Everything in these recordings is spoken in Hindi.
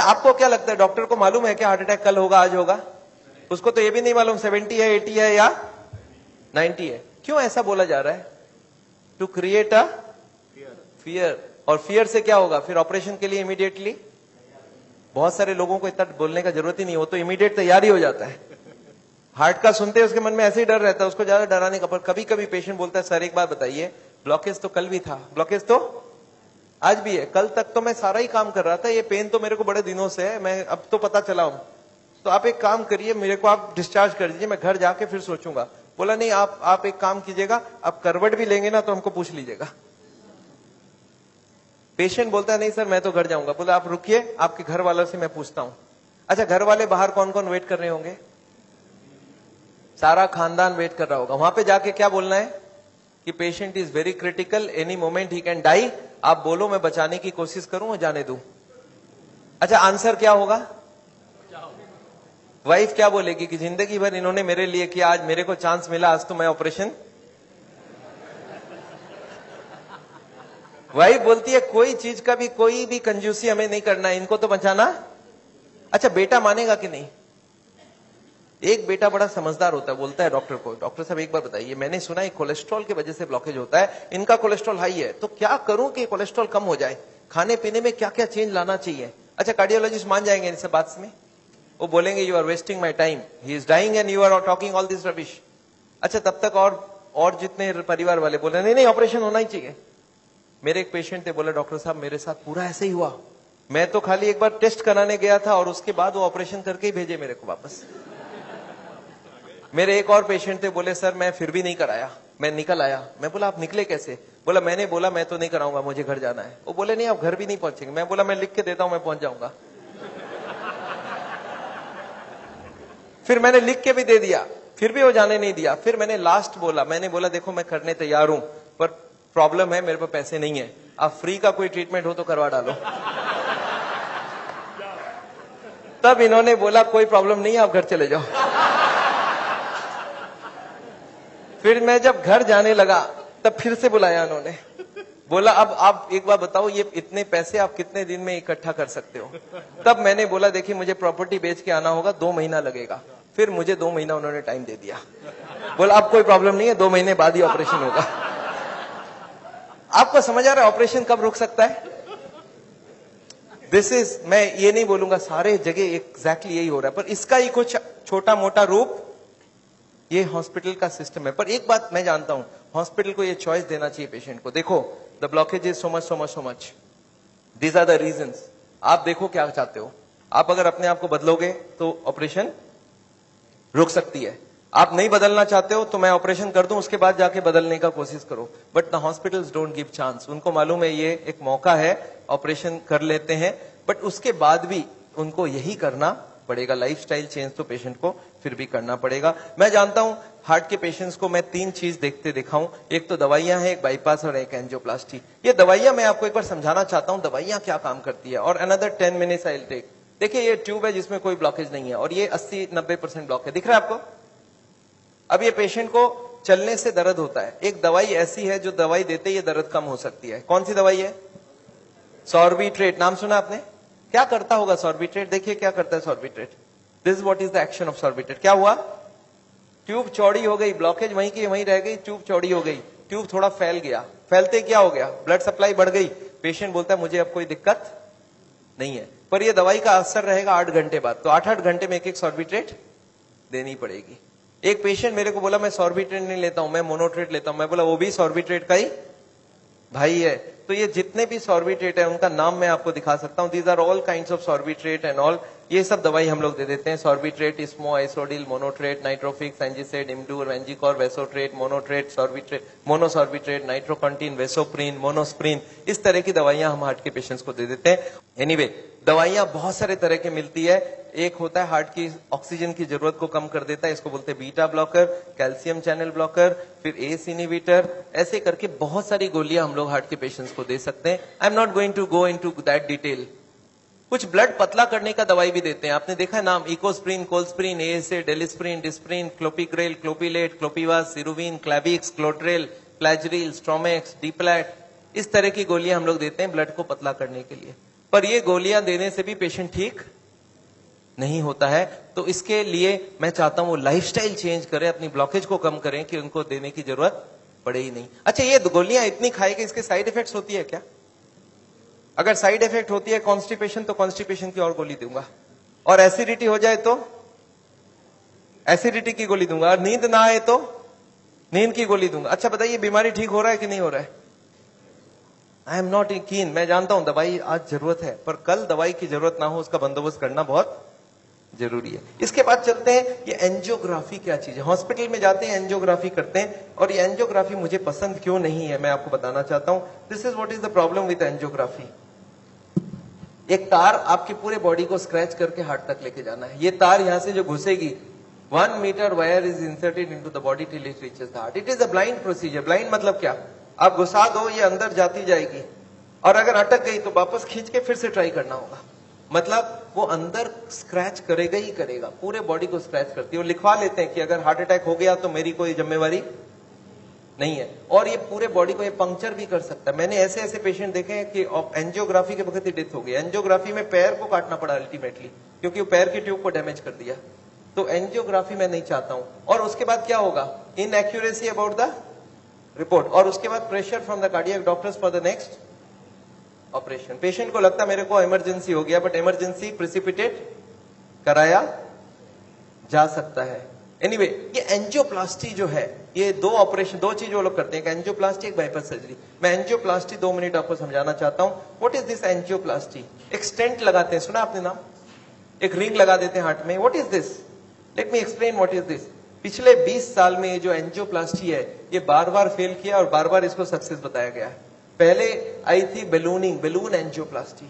आपको क्या लगता है, डॉक्टर को मालूम है कि हार्ट अटैक कल होगा, आज होगा? उसको तो ये भी नहीं मालूम 70 है, 80 है या 90 है। क्यों ऐसा बोला जा रहा है? To create a fear. और फियर से क्या होगा फिर? ऑपरेशन के लिए इमीडिएटली, बहुत सारे लोगों को इतना बोलने का जरूरत ही नहीं, हो तो इमीडिएट तैयारी हो जाता है। हार्ट का सुनते हैं उसके मन में ऐसे ही डर रहता है, उसको ज्यादा डराने का। पर कभी कभी पेशेंट बोलता है, सर एक बात बताइए, ब्लॉकेज तो कल भी था, ब्लॉकेज तो आज भी है, कल तक तो मैं सारा ही काम कर रहा था, ये पेन तो मेरे को बड़े दिनों से है, मैं अब तो पता चला हूं, तो आप एक काम करिए, मेरे को आप डिस्चार्ज कर दीजिए, मैं घर जाके फिर सोचूंगा। बोला नहीं, आप एक काम कीजिएगा, आप करवट भी लेंगे ना तो हमको पूछ लीजिएगा। पेशेंट बोलता है नहीं सर मैं तो घर जाऊंगा। बोला आप रुकिए, आपके घर वालों से मैं पूछता हूं। अच्छा, घर वाले बाहर कौन कौन वेट कर रहे होंगे? सारा खानदान वेट कर रहा होगा। वहां पे जाके क्या बोलना है कि patient is very critical, any moment he can die. आप बोलो, मैं बचाने की कोशिश करूं और जाने दूं। अच्छा, आंसर क्या होगा? वाइफ क्या बोलेगी कि जिंदगी भर इन्होंने मेरे लिए किया, आज मेरे को चांस मिला, आज तो मैं ऑपरेशन। वाइफ बोलती है कोई चीज का भी, कोई भी कंजूसी हमें नहीं करना है, इनको तो बचाना। अच्छा, बेटा मानेगा कि नहीं? एक बेटा बड़ा समझदार होता है, बोलता है डॉक्टर को, डॉक्टर साहब एक बार बताइए, मैंने सुना है कोलेस्ट्रॉल की वजह से ब्लॉकेज होता है, इनका कोलेस्ट्रॉल हाई है, तो क्या करूं कि कोलेस्ट्रॉल कम हो जाए? खाने पीने में क्या क्या चेंज लाना चाहिए? अच्छा, कार्डियोलॉजिस्ट मान जाएंगे इन सब बात में? वो बोलेंगे you are wasting my time, he is dying and you are talking all this rubbish. अच्छा, तब तक और जितने परिवार वाले बोले नहीं नहीं ऑपरेशन होना ही चाहिए। मेरे एक पेशेंट थे, बोले डॉक्टर साहब मेरे साथ पूरा ऐसे ही हुआ, मैं तो खाली एक बार टेस्ट कराने गया था और उसके बाद वो ऑपरेशन करके ही भेजे मेरे को वापस। मेरे एक और पेशेंट थे, बोले सर मैं फिर भी नहीं कराया, मैं निकल आया। मैं बोला आप निकले कैसे? बोला मैंने बोला मैं तो नहीं कराऊंगा, मुझे घर जाना है। वो बोले नहीं आप घर भी नहीं पहुंचेंगे। मैं बोला मैं लिख के देता हूं, मैं पहुंच जाऊंगा। फिर मैंने लिख के भी दे दिया, फिर भी वो जाने नहीं दिया। फिर मैंने लास्ट बोला, मैंने बोला देखो मैं करने तैयार हूं, पर प्रॉब्लम है मेरे पास पैसे नहीं है, आप फ्री का कोई ट्रीटमेंट हो तो करवा डालो। तब इन्होंने बोला कोई प्रॉब्लम नहीं है, आप घर चले जाओ। फिर मैं जब घर जाने लगा तब फिर से बुलाया उन्होंने, बोला अब आप एक बार बताओ ये इतने पैसे आप कितने दिन में इकट्ठा कर सकते हो? तब मैंने बोला देखिए मुझे प्रॉपर्टी बेच के आना होगा, 2 महीना लगेगा। फिर मुझे 2 महीना उन्होंने टाइम दे दिया। बोला अब कोई प्रॉब्लम नहीं है, 2 महीने बाद ही ऑपरेशन होगा। आपको समझ आ रहा है ऑपरेशन कब रुक सकता है? दिस इज, मैं ये नहीं बोलूंगा सारे जगह एग्जैक्टली यही हो रहा है, पर इसका ही कुछ छोटा मोटा रूप ये हॉस्पिटल का सिस्टम है। पर एक बात मैं जानता हूं, हॉस्पिटल को ये चॉइस देना चाहिए पेशेंट को, देखो the blockage is so much so much so much, these are the reasons. आप देखो क्या चाहते हो, आप अगर अपने आप को बदलोगे तो ऑपरेशन रुक सकती है, आप नहीं बदलना चाहते हो तो मैं ऑपरेशन कर दूं, उसके बाद जाके बदलने का कोशिश करो। But the hospitals don't give chance, उनको मालूम है ये एक मौका है, ऑपरेशन कर लेते हैं, बट उसके बाद भी उनको यही करना पड़ेगा, लाइफस्टाइल चेंज तो पेशेंट को फिर भी करना पड़ेगा। मैं जानता हूं हार्ट के पेशेंट्स को मैं 3 चीज देखते दिखाऊं, एक तो दवाइयां हैं, एक बाईपास और एक एंजियोप्लास्टी। ये दवाइयां मैं आपको एक बार समझाना चाहता हूं दवाइयां क्या काम करती है, और another 10 minutes I will take. देखिए ये ट्यूब है जिसमें कोई ब्लॉकेज नहीं है, और ये 80-90% ब्लॉक है, दिख रहा है आपको? अब ये पेशेंट को चलने से दर्द होता है, एक दवाई ऐसी है जो दवाई देते ही ये दर्द कम हो सकती है। कौन सी दवाई है? सॉर्बिट्रेट, नाम सुना आपने? क्या करता होगा सॉर्बिट्रेट? देखिए क्या करता है Sorbitrate. This what is the action of Sorbitrate. क्या हुआ? ट्यूब चौड़ी हो गई, ब्लॉकेज वहीं की वहीं रह गई, ट्यूब चौड़ी हो गई, ट्यूब थोड़ा फैल गया, फैलते क्या हो गया? ब्लड सप्लाई बढ़ गई। पेशेंट बोलता है मुझे अब कोई दिक्कत नहीं है, पर यह दवाई का असर रहेगा 8 घंटे बाद, तो 8-8 घंटे में एक सॉर्बिट्रेट देनी पड़ेगी। एक पेशेंट मेरे को बोला मैं सॉर्बिट्रेट नहीं लेता हूं, मैं मोनोट्रेट लेता हूं। मैं बोला वो भी सॉर्बिट्रेट का ही भाई है। तो ये जितने भी सॉर्बिट्रेट है उनका नाम मैं आपको दिखा सकता हूं, these are all kinds of Sorbitrate and all, ये सब दवाई हम लोग दे देते हैं। सॉर्बिट्रेट, इस्मो, आइसोडिल, मोनोट्रेट, नाइट्रोफिक्स, एंजिसेड, इमडूर, वेंजिकॉर, वेसोट्रेट, मोनोट्रेट, सॉर्बिट्रेट, मोनोसॉर्बिट्रेट, नाइट्रोकंटीन, वेसोप्रीन, मोनोस्प्रीन, इस तरह की दवाइयां हम हार्ट के पेशेंट्स को दे देते हैं। एनीवे, दवाइयां बहुत सारे तरह की मिलती है। एक होता है हार्ट की ऑक्सीजन की जरूरत को कम कर देता है, इसको बोलते हैं beta blocker, calcium channel blocker, फिर एस इनहिबिटर, ऐसे करके बहुत सारी गोलियां हम लोग हार्ट के पेशेंट्स को दे सकते हैं। I am not going to go into that detail. कुछ ब्लड पतला करने का दवाई भी देते हैं, आपने देखा है नाम, इकोस्प्रिन, कोल्स्प्रिन, एएसए, डेलिस्प्रिन, डिस्प्रिन, क्लोपिग्रेल, क्लोपिलेट, क्लोपिवास, सिरुविन, क्लैबिक्स, क्लोट्रेल, प्लेजरिल, स्ट्रोमेक्स, डीप्लैट, इस तरह की गोलियां हम लोग देते हैं ब्लड को पतला करने के लिए। पर ये गोलियां देने से भी पेशेंट ठीक नहीं होता है। तो इसके लिए मैं चाहता हूं वो लाइफस्टाइल चेंज करें, अपनी ब्लॉकेज को कम करें कि उनको देने की जरूरत पड़े ही नहीं। अच्छा, ये गोलियां इतनी खाएगी, इसके साइड इफेक्ट्स होती है क्या? अगर साइड इफेक्ट होती है कॉन्स्टिपेशन, तो कॉन्स्टिपेशन की और गोली दूंगा, और एसिडिटी हो जाए तो एसिडिटी की गोली दूंगा, और नींद ना आए तो नींद की गोली दूंगा। अच्छा बताइए, बीमारी ठीक हो रहा है कि नहीं हो रहा है? आई एम नॉट कीन, मैं जानता हूं दवाई आज जरूरत है, पर कल दवाई की जरूरत ना हो उसका बंदोबस्त करना बहुत जरूरी है। इसके बाद चलते हैं, ये एंजियोग्राफी क्या चीज है। हॉस्पिटल में जाते हैं, एंजियोग्राफी करते हैं, और ये एंजियोग्राफी मुझे पसंद क्यों नहीं है मैं आपको बताना चाहता हूं। This is what is the problem with angiography. एक तार आपकी पूरे बॉडी को स्क्रैच करके हार्ट तक लेके जाना है। ये तार यहां से जो घुसेगी, 1 metre wire is inserted into the body till it reaches the heart. It is a blind procedure. Blind मतलब क्या? आप घुसा दो, ये अंदर जाती जाएगी, और अगर अटक गई तो वापस खींच के फिर से ट्राई करना होगा। मतलब वो अंदर स्क्रैच करेगा ही करेगा, पूरे बॉडी को स्क्रैच करती है। वो लिखवा लेते हैं कि अगर हार्ट अटैक हो गया तो मेरी कोई जिम्मेवारी नहीं है, और ये पूरे बॉडी को ये पंक्चर भी कर सकता है। मैंने ऐसे ऐसे पेशेंट देखे हैं कि एंजियोग्राफी के वक्त ही डेथ हो गई। एंजियोग्राफी में पैर को काटना पड़ा अल्टीमेटली, क्योंकि वो पैर की ट्यूब को डैमेज कर दिया। तो एंजियोग्राफी मैं नहीं चाहता हूं। और उसके बाद क्या होगा? इनएक्यूरेसी अबाउट द रिपोर्ट, और उसके बाद pressure from the cardiac doctors for the next operation. Patient को लगता मेरे को इमरजेंसी हो गया, बट इमरजेंसी प्रिसिपिटेट कराया जा सकता है। एनीवे, ये एंजियोप्लास्टी जो है, ये दो ऑपरेशन, दो चीज वो लोग करते हैं, एक एंजियोप्लास्टी, एक बाईपास सर्जरी। मैं एंजियोप्लास्टी 2 मिनट आपको समझाना चाहता हूं। What is this angioplasty? एक स्टेंट लगाते हैं, सुना आपने नाम? एक रिंग लगा देते हैं हार्ट में। What is this? Let me explain what is this. पिछले 20 साल में ये जो एंजियोप्लास्टी है, ये बार बार फेल किया और बार बार इसको सक्सेस बताया गया है। पहले आई थी बैलूनिंग, बैलून एंजियोप्लास्टी।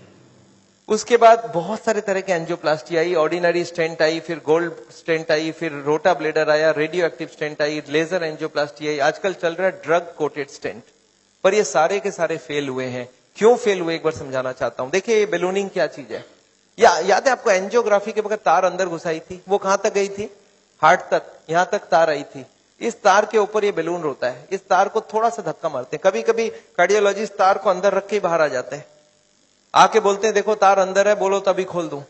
उसके बाद बहुत सारे तरह के एंजियोप्लास्टी आई, ऑर्डिनरी स्टेंट आई, फिर गोल्ड स्टेंट आई, फिर रोटा ब्लेडर आया, रेडियो एक्टिव स्टेंट आई, लेजर एंजियोप्लास्टी आई, आजकल चल रहा है ड्रग कोटेड स्टेंट। पर ये सारे के सारे फेल हुए हैं। क्यों फेल हुए, एक बार समझाना चाहता हूं। देखिए, ये बैलूनिंग क्या चीज है? याद है आपको? एंजियोग्राफी के वक्त तार अंदर घुसाई थी, वो कहां तक गई थी? हार्ट तक, यहां तक तार आई थी। इस तार के ऊपर ये बैलून होता है। इस तार को थोड़ा सा धक्का मारते हैं। कभी कभी कार्डियोलॉजिस्ट तार को अंदर रख के बाहर आ जाते हैं, आके बोलते हैं देखो तार अंदर है, बोलो तभी खोल दूं।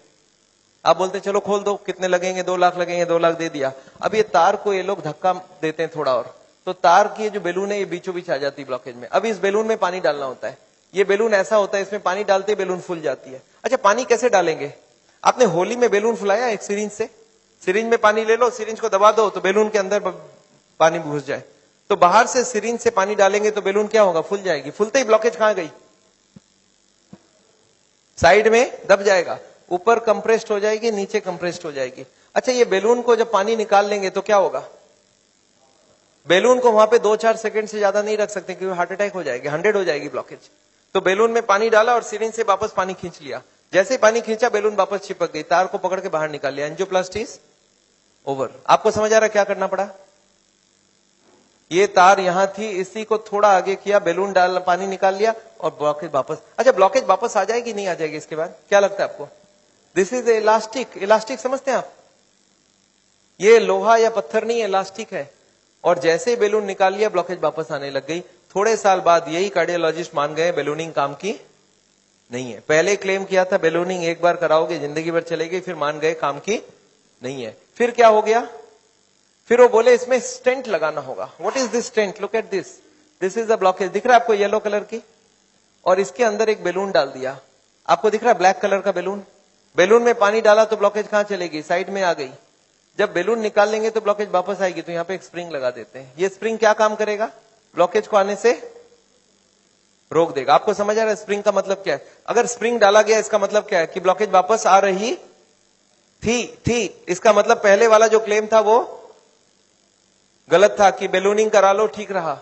आप बोलते हैं चलो खोल दो, कितने लगेंगे? 2 लाख लगेंगे। 2 लाख दे दिया। अब ये तार को ये लोग धक्का देते हैं थोड़ा और, तो तार की जो बैलून है ये बीचों बीच आ जाती है ब्लॉकेज में। अब इस बैलून में पानी डालना होता है। ये बैलून ऐसा होता है, इसमें पानी डालते ही बैलून फूल जाती है। अच्छा, पानी कैसे डालेंगे? आपने होली में बैलून फुलाया एक सिरिंज से? सिरिंज में पानी ले लो, सिरिंज को दबा दो तो बैलून के अंदर पानी घुस जाए। तो बाहर से सिरिंज से पानी डालेंगे तो बैलून क्या होगा? फूल जाएगी। फूलते ही ब्लॉकेज कहां गई? साइड में दब जाएगा, ऊपर कंप्रेस्ड हो जाएगी, नीचे कंप्रेस्ड हो जाएगी। अच्छा, ये बैलून को जब पानी निकाल लेंगे तो क्या होगा? बैलून को वहां पे 2-4 सेकंड से ज्यादा नहीं रख सकते, क्योंकि हार्ट अटैक हो जाएगी, 100 हो जाएगी ब्लॉकेज। तो बैलून में पानी डाला और सिरिंज से वापस पानी खींच लिया। जैसे ही पानी खींचा, बैलून वापस चिपक गई, तार को पकड़ के बाहर निकाल लिया। Angioplasty is over. आपको समझ आ रहा है क्या करना पड़ा? ये तार यहां थी, इसी को थोड़ा आगे किया, बैलून डाल, पानी निकाल लिया और ब्लॉकेज वापस। अच्छा, ब्लॉकेज वापस आ जाएगी नहीं आ जाएगी इसके बाद? क्या लगता है आपको? This is elastic. इलास्टिक समझते हैं आप? ये लोहा या पत्थर नहीं, इलास्टिक है। और जैसे ही बैलून निकाल लिया, ब्लॉकेज वापस आने लग गई। थोड़े साल बाद यही कार्डियोलॉजिस्ट मान गए बैलूनिंग काम की नहीं है। पहले क्लेम किया था बैलूनिंग एक बार कराओगे जिंदगी भर चलेगी, फिर मान गए काम की नहीं है। फिर क्या हो गया? फिर वो बोले इसमें स्टेंट लगाना होगा। What is this stent? Look at this, this is the blockage. दिख रहा है आपको येलो कलर की? और इसके अंदर एक बैलून डाल दिया। आपको दिख रहा है ब्लैक कलर का बैलून? बैलून में पानी डाला तो ब्लॉकेज कहां चलेगी? साइड में आ गई। जब बैलून निकाल लेंगे तो ब्लॉकेज वापस आएगी। तो यहाँ पे एक स्प्रिंग लगा देते हैं। ये स्प्रिंग क्या काम करेगा? ब्लॉकेज को आने से रोक देगा। आपको समझ आ रहा है स्प्रिंग का मतलब क्या है? अगर स्प्रिंग डाला गया, इसका मतलब क्या है? कि ब्लॉकेज वापस आ रही थी। इसका मतलब पहले वाला जो क्लेम था वो गलत था, कि बैलूनिंग करा लो ठीक रहा।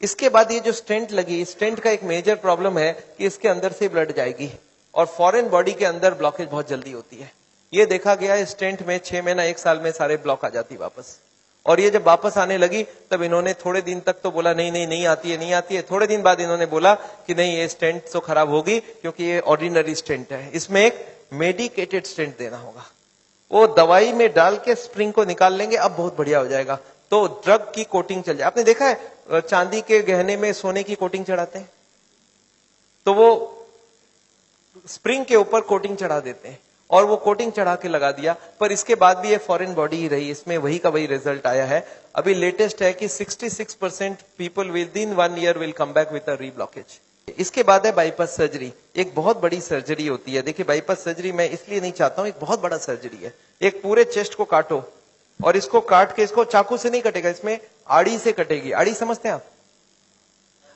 इसके बाद ये जो स्टेंट लगी, स्टेंट का एक मेजर प्रॉब्लम है कि इसके अंदर से ब्लड जाएगी, और फॉरेन बॉडी के अंदर ब्लॉकेज बहुत जल्दी होती है। ये देखा गया है स्टेंट में 6 महीना 1 साल में सारे ब्लॉक आ जाती वापस। और ये जब वापस आने लगी तब इन्होंने थोड़े दिन तक तो बोला नहीं आती है। थोड़े दिन बाद इन्होंने बोला कि नहीं, ये स्टेंट तो खराब होगी, क्योंकि ये ऑर्डिनरी स्टेंट है, इसमें एक मेडिकेटेड स्टेंट देना होगा। वो दवाई में डाल के स्प्रिंग को निकाल लेंगे, अब बहुत बढ़िया हो जाएगा। तो ड्रग की कोटिंग चल जाए। आपने देखा है चांदी के गहने में सोने की कोटिंग चढ़ाते हैं, तो वो स्प्रिंग के ऊपर कोटिंग चढ़ा देते हैं और वो कोटिंग चढ़ा के लगा दिया, पर इसके बाद भी ये फॉरेन बॉडी ही रही, इसमें वही का वही रिजल्ट आया है। अभी लेटेस्ट है कि 66% people with in 1 year will come back with a reblockage. इसके बाद है बाईपास सर्जरी। एक बहुत बड़ी सर्जरी होती है। देखिए बाईपास सर्जरी मैं इसलिए नहीं चाहता हूं, एक बहुत बड़ा सर्जरी है। एक पूरे चेस्ट को काटो और इसको काट के, इसको चाकू से नहीं कटेगा, इसमें आड़ी से कटेगी। आड़ी समझते हैं आप?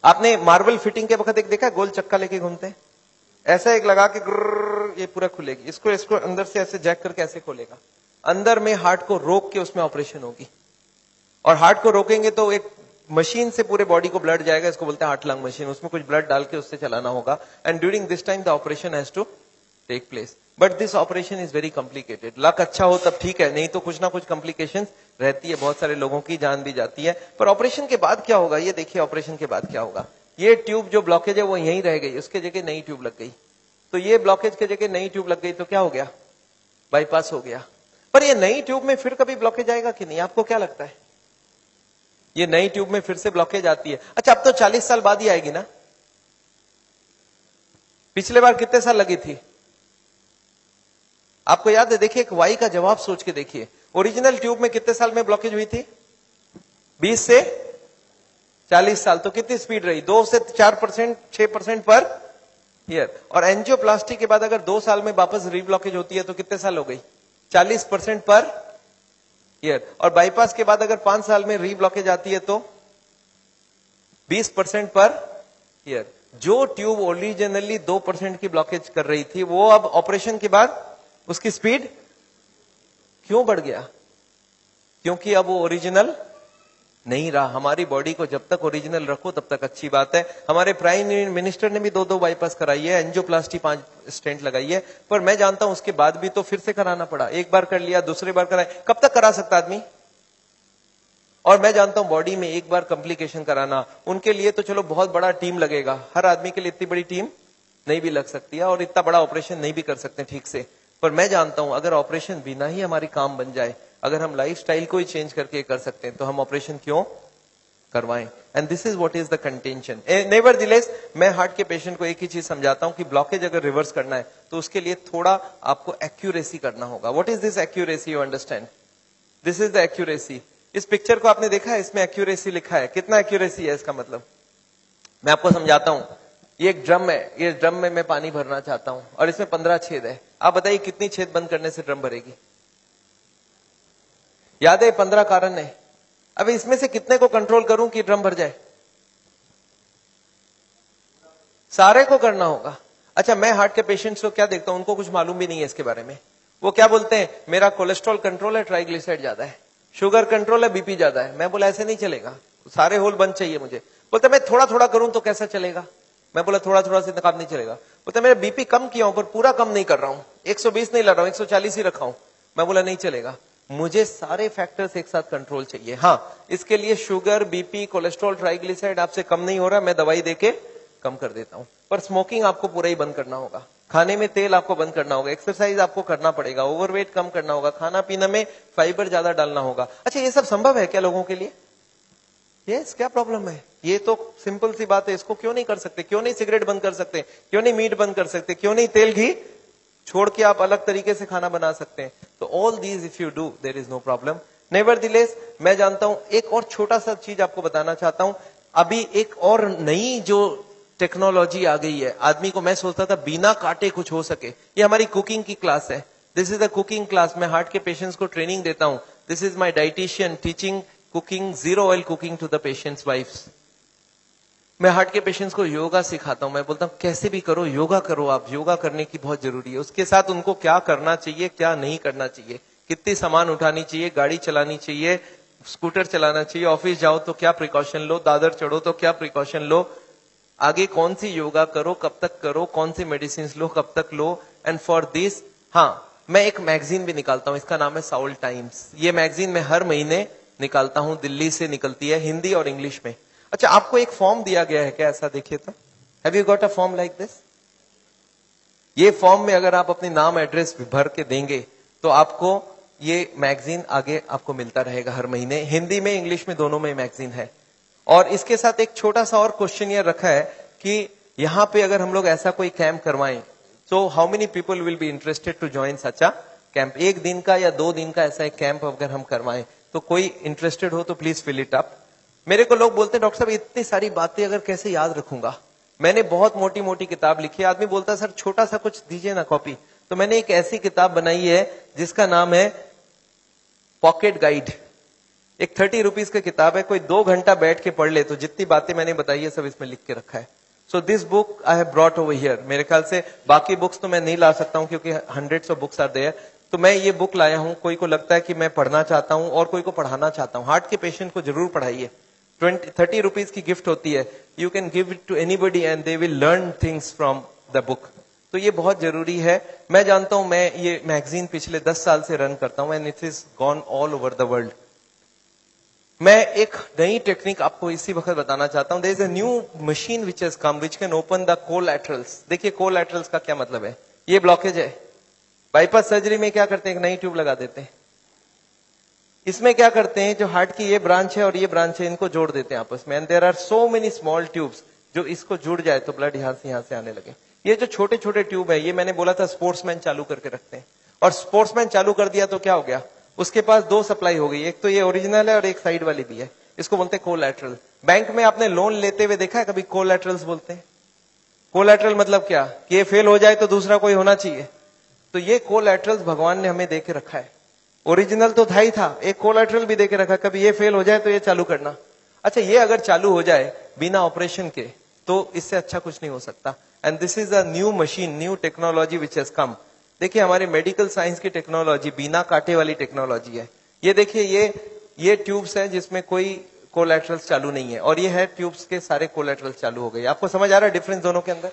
आपने मार्बल फिटिंग के वक्त एक देखा, गोल चक्का लेके घूमते हैं, ऐसा एक लगा के ये पूरा खुलेगी। इसको अंदर से ऐसे जैक करके ऐसे खोलेगा, अंदर में हार्ट को रोक के उसमें ऑपरेशन होगी। और हार्ट को रोकेंगे तो एक मशीन से पूरे बॉडी को ब्लड जाएगा, इसको बोलते हैं हार्ट लंग मशीन। उसमें कुछ ब्लड डाल के उससे चलाना होगा। And during this time the operation has to take place, but this operation is very complicated. Luck अच्छा हो तब ठीक है, नहीं तो कुछ ना कुछ कॉम्प्लिकेशंस रहती है, बहुत सारे लोगों की जान भी जाती है। पर ऑपरेशन के बाद क्या होगा, ये देखिए ऑपरेशन के बाद क्या होगा। ये ट्यूब जो ब्लॉकेज है वो यहीं रह गई, उसके जगह नई ट्यूब लग गई। तो ये ब्लॉकेज के जगह नई ट्यूब लग गई तो क्या हो गया, बाईपास हो गया। पर ये नई ट्यूब में फिर कभी ब्लॉकेज आएगा कि नहीं, आपको क्या लगता है? ये नई ट्यूब में फिर से ब्लॉकेज आती है। अच्छा अब तो 40 साल बाद ही आएगी ना, पिछले बार कितने साल लगी थी आपको याद है? देखिए एक वाई का जवाब सोच के देखिए, ओरिजिनल ट्यूब में कितने साल में ब्लॉकेज हुई थी? 20 से 40 साल। तो कितनी स्पीड रही? 2 से 4%, 6% पर ईयर। और एंजियोप्लास्टी के बाद अगर 2 साल में वापस रीब्लॉकेज होती है तो कितने साल हो गई? 40% पर ईयर। और बाईपास के बाद अगर 5 साल में रीब्लॉकेज आती है तो 20% पर ईयर। जो ट्यूब ओरिजिनली 2% की ब्लॉकेज कर रही थी वो अब ऑपरेशन के बाद उसकी स्पीड क्यों बढ़ गया? क्योंकि अब वो ओरिजिनल नहीं रहा। हमारी बॉडी को जब तक ओरिजिनल रखो तब तक अच्छी बात है। हमारे प्राइम मिनिस्टर ने भी 2 बाईपास कराई है, एंजियोप्लास्टी 5 स्टेंट लगाई है। पर मैं जानता हूं उसके बाद भी तो फिर से कराना पड़ा। एक बार कर लिया, दूसरे बार कराए, कब तक करा सकता आदमी? और मैं जानता हूं बॉडी में एक बार कॉम्प्लिकेशन कराना, उनके लिए तो चलो बहुत बड़ा टीम लगेगा। हर आदमी के लिए इतनी बड़ी टीम नहीं भी लग सकती है और इतना बड़ा ऑपरेशन नहीं भी कर सकते ठीक से। पर मैं जानता हूं अगर ऑपरेशन बिना ही हमारी काम बन जाए, अगर हम लाइफस्टाइल को ही चेंज करके कर सकते हैं तो हम ऑपरेशन क्यों करवाएं? And this is what is the contention. Nevertheless मैं हार्ट के पेशेंट को एक ही चीज समझाता हूं कि ब्लॉकेज अगर रिवर्स करना है तो उसके लिए थोड़ा आपको एक्यूरेसी करना होगा। What is this accuracy? You understand? This is the accuracy. इस पिक्चर को आपने देखा है, इसमें एक्यूरेसी लिखा है। कितना एक्यूरेसी है इसका मतलब? मैं आपको समझाता हूं। ये एक ड्रम है, ये ड्रम में मैं पानी भरना चाहता हूं और इसमें 15 छेद है। आप बताइए कितनी छेद बंद करने से ड्रम भरेगी? याद है 15 कारण है। अब इसमें से कितने को कंट्रोल करूं कि ड्रम भर जाए? सारे को करना होगा। अच्छा मैं हार्ट के पेशेंट्स को क्या देखता हूं, उनको कुछ मालूम भी नहीं है इसके बारे में। वो क्या बोलते हैं, मेरा कोलेस्ट्रॉल कंट्रोल है, ट्राइग्लिसराइड ज्यादा है, शुगर कंट्रोल है, बीपी ज्यादा है। मैं बोला ऐसे नहीं चलेगा, सारे होल बंद चाहिए मुझे। बोलते मैं थोड़ा थोड़ा करूं तो कैसा चलेगा? मैं बोला थोड़ा थोड़ा से काम नहीं चलेगा। बोलते मेरा बीपी कम किया हूं पर पूरा कम नहीं कर रहा हूं, 120 नहीं ला रहा हूं, 140 ही रखा हूं। मैं बोला नहीं चलेगा, मुझे सारे फैक्टर्स एक साथ कंट्रोल चाहिए। हाँ इसके लिए शुगर, बीपी, कोलेस्ट्रॉल, ट्राइग्लिसराइड आपसे कम नहीं हो रहा, मैं दवाई देके कम कर देता हूं। पर स्मोकिंग आपको पूरा ही बंद करना होगा, खाने में तेल आपको बंद करना होगा, एक्सरसाइज आपको करना पड़ेगा, ओवरवेट कम करना होगा, खाना पीना में फाइबर ज्यादा डालना होगा। अच्छा ये सब संभव है क्या लोगों के लिए? यस, क्या प्रॉब्लम है? ये तो सिंपल सी बात है। इसको क्यों नहीं कर सकते? क्यों नहीं सिगरेट बंद कर सकते? क्यों नहीं मीट बंद कर सकते? क्यों नहीं तेल घी छोड़ के आप अलग तरीके से खाना बना सकते हैं? तो all these if you do there is no problem. Nevertheless मैं जानता हूं, एक और छोटा सा चीज आपको बताना चाहता हूं। अभी एक और नई जो टेक्नोलॉजी आ गई है, आदमी को मैं सोचता था बिना काटे कुछ हो सके। ये हमारी कुकिंग की क्लास है। This is the cooking class. मैं हार्ट के पेशेंट्स को ट्रेनिंग देता हूं। This is my dietitian teaching cooking, zero oil cooking to the patients wives. मैं हार्ट के पेशेंट्स को योगा सिखाता हूं। मैं बोलता हूं कैसे भी करो, योगा करो आप, योगा करने की बहुत जरूरी है। उसके साथ उनको क्या करना चाहिए, क्या नहीं करना चाहिए, कितनी सामान उठानी चाहिए, गाड़ी चलानी चाहिए, स्कूटर चलाना चाहिए, ऑफिस जाओ तो क्या प्रिकॉशन लो, दादर चढ़ो तो क्या प्रिकॉशन लो, आगे कौन सी योगा करो, कब तक करो, कौन सी मेडिसिन लो, कब तक लो। एंड फॉर दिस हाँ मैं एक मैगजीन भी निकालता हूं, इसका नाम है साउल टाइम्स। ये मैगजीन मैं हर महीने निकालता हूं, दिल्ली से निकलती है, हिंदी और इंग्लिश में। अच्छा आपको एक फॉर्म दिया गया है क्या? ऐसा देखिए तो, have you got a form like this? ये फॉर्म में अगर आप अपनी नाम एड्रेस भर के देंगे तो आपको ये मैगजीन आगे आपको मिलता रहेगा हर महीने। हिंदी में इंग्लिश में दोनों में मैगजीन है। और इसके साथ एक छोटा सा और क्वेश्चन ये रखा है कि यहां पे अगर हम लोग ऐसा कोई कैंप करवाएं So how many people will be interested to join such a camp? एक दिन का या 2 दिन का ऐसा एक कैंप अगर हम करवाएं तो कोई इंटरेस्टेड हो तो प्लीज फिल इट अप. मेरे को लोग बोलते हैं डॉक्टर साहब इतनी सारी बातें अगर कैसे याद रखूंगा. मैंने बहुत मोटी मोटी किताब लिखी है. आदमी बोलता है सर छोटा सा कुछ दीजिए ना कॉपी. तो मैंने एक ऐसी किताब बनाई है जिसका नाम है पॉकेट गाइड. एक 30 रुपीज की किताब है. कोई 2 घंटा बैठ के पढ़ ले तो जितनी बातें मैंने बताई है सब इसमें लिख के रखा है. So this book I have brought over here. मेरे ख्याल से बाकी बुक्स तो मैं नहीं ला सकता हूं क्योंकि hundreds of books are there. तो मैं ये बुक लाया हूं. कोई को लगता है कि मैं पढ़ना चाहता हूं और कोई को पढ़ाना चाहता हूं. हार्ट के पेशेंट को जरूर पढ़ाइए. 30 रुपीज की गिफ्ट होती है. You can give it to anybody and they will learn things from the book. तो ये बहुत जरूरी है. मैं जानता हूं, मैं ये मैगजीन पिछले 10 साल से रन करता हूं and it is gone all over the world. मैं एक नई टेक्निक आपको इसी वक्त बताना चाहता हूं. There is a new machine which has come which can open the collaterals. देखिए कोलैटरल्स का क्या मतलब है. ये ब्लॉकेज है. बाईपास सर्जरी में क्या करते हैं, एक नई ट्यूब लगा देते हैं. इसमें क्या करते हैं, जो हार्ट की ये ब्रांच है और ये ब्रांच है इनको जोड़ देते हैं आपस में. And there are so many small tubes. जो इसको जुड़ जाए तो ब्लड यहां से आने लगे. ये जो छोटे छोटे ट्यूब है ये मैंने बोला था स्पोर्ट्समैन चालू करके रखते हैं. और स्पोर्ट्समैन चालू कर दिया तो क्या हो गया, उसके पास 2 सप्लाई हो गई. एक तो ये ओरिजिनल है और एक साइड वाली भी है. इसको बोलते हैं कोलैटरल. बैंक में आपने लोन लेते हुए देखा है कभी कोलैटरल्स बोलते हैं. कोलैटरल मतलब क्या, कि ये फेल हो जाए तो दूसरा कोई होना चाहिए. तो ये कोलैटरल्स भगवान ने हमें देके रखा है. ओरिजिनल तो था ही था, एक कोलैटरल भी देके रखा. कभी ये फेल हो जाए तो ये चालू करना. अच्छा ये अगर चालू हो जाए बिना ऑपरेशन के तो इससे अच्छा कुछ नहीं हो सकता. And this is a new machine, new technology which has कम. देखिए हमारे मेडिकल साइंस की टेक्नोलॉजी बिना कांटे वाली टेक्नोलॉजी है. ये देखिए ये ट्यूब्स हैं जिसमें कोई कोलैटरल्स चालू नहीं है और ये है ट्यूब्स के सारे कोलैटरल्स चालू हो गए. आपको समझ आ रहा है डिफरेंस दोनों के अंदर.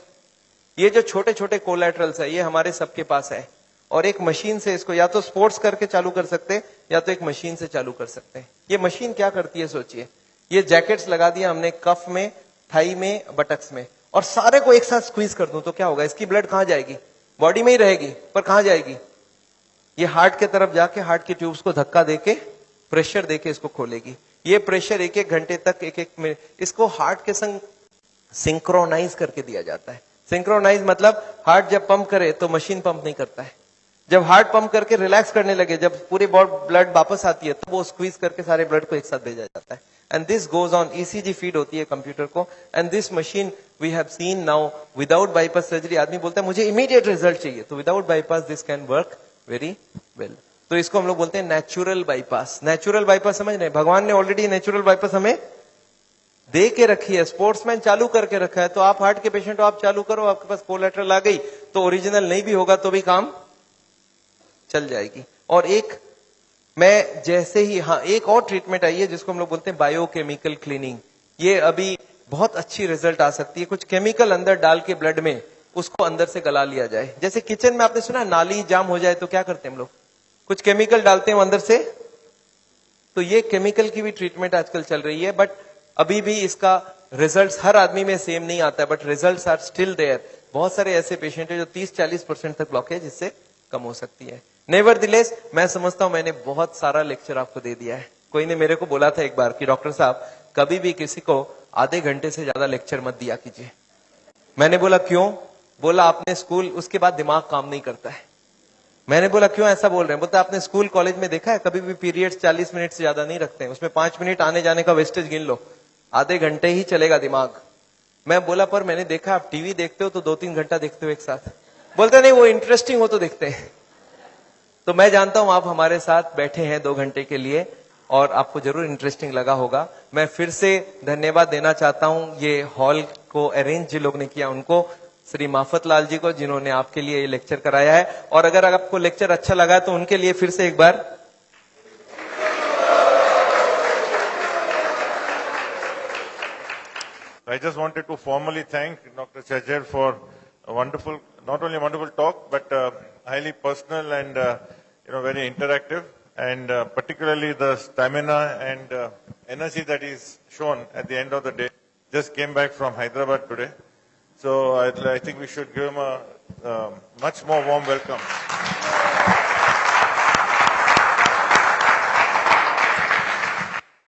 ये जो छोटे छोटे कोलैटरल्स है ये हमारे सबके पास है और एक मशीन से इसको या तो स्पोर्ट्स करके चालू कर सकते हैं या तो एक मशीन से चालू कर सकते हैं. ये मशीन क्या करती है सोचिए. ये जैकेट्स लगा दिया हमने कफ में, थाई में, बटक्स में और सारे को एक साथ स्क्वीज कर दूं तो क्या होगा, इसकी ब्लड कहां जाएगी, बॉडी में ही रहेगी पर कहां जाएगी, ये हार्ट के तरफ जाके हार्ट की ट्यूब्स को धक्का देके प्रेशर देके इसको खोलेगी. ये प्रेशर 1-1 घंटे तक 1-1 मिनट इसको हार्ट के संग सिंक्रोनाइज करके दिया जाता है. सिंक्रोनाइज मतलब हार्ट जब पंप करे तो मशीन पंप नहीं करता है. जब हार्ट पंप करके रिलैक्स करने लगे, जब पूरी ब्लड वापस आती है तो वो स्क्वीज करके सारे ब्लड को एक साथ भेजा जाता है. And this goes on. ECG feed होती है कंप्यूटर को. And this machine we have seen now without bypass surgery. आदमी बोलता है मुझे इमीडिएट रिजल्ट चाहिए, तो without bypass this can work very well. तो इसको हम लोग बोलते हैं नेचुरल बाईपास. नेचुरल बाईपास समझ रहे हैं, भगवान ने ऑलरेडी नेचुरल बाईपास हमें दे के रखी है. स्पोर्ट्समैन चालू करके रखा है. तो आप हार्ट के पेशेंट हो, आप चालू करो, आपके पास कोलैटरल आ गई तो ओरिजिनल नहीं भी होगा तो भी काम चल जाएगी. और एक मैं जैसे ही एक और ट्रीटमेंट आई है जिसको हम लोग बोलते हैं बायोकेमिकल क्लीनिंग. ये अभी बहुत अच्छी रिजल्ट आ सकती है. कुछ केमिकल अंदर डाल के ब्लड में उसको अंदर से गला लिया जाए. जैसे किचन में आपने सुना नाली जाम हो जाए तो क्या करते हैं हम लोग, कुछ केमिकल डालते हैं अंदर से. तो ये केमिकल की भी ट्रीटमेंट आजकल चल रही है. बट अभी भी इसका रिजल्ट हर आदमी में सेम नहीं आता है. But result are still there. बहुत सारे ऐसे पेशेंट है जो 30-40% तक ब्लॉकेज इससे कम हो सकती है. नेवरदिलेस मैं समझता हूं मैंने बहुत सारा लेक्चर आपको दे दिया है. कोई ने मेरे को बोला था एक बार कि डॉक्टर साहब कभी भी किसी को आधे घंटे से ज्यादा लेक्चर मत दिया कीजिए. मैंने बोला क्यों, बोला आपने स्कूल, उसके बाद दिमाग काम नहीं करता है. मैंने बोला क्यों ऐसा बोल रहे हैं, बोलते आपने स्कूल कॉलेज में देखा है कभी भी पीरियड्स 40 मिनट से ज्यादा नहीं रखते हैं. उसमें 5 मिनट आने जाने का वेस्टेज गिन लो, आधे घंटे ही चलेगा दिमाग. मैं बोला पर मैंने देखा आप टीवी देखते हो तो 2-3 घंटा देखते हो एक साथ. बोलते नहीं वो इंटरेस्टिंग हो तो देखते हैं. तो मैं जानता हूं आप हमारे साथ बैठे हैं 2 घंटे के लिए और आपको जरूर इंटरेस्टिंग लगा होगा. मैं फिर से धन्यवाद देना चाहता हूं ये हॉल को अरेंज जिन लोग ने किया उनको, श्री माफत लाल जी को जिन्होंने आपके लिए ये लेक्चर कराया है. और अगर आपको लेक्चर अच्छा लगा तो उनके लिए फिर से एक बार I just wanted to formally thank Dr. Chajjar for a wonderful, not only a wonderful talk, but highly personal and very interactive, and particularly the stamina and energy that is shown at the end of the day. Just came back from Hyderabad today, so I think we should give him a much more warm welcome.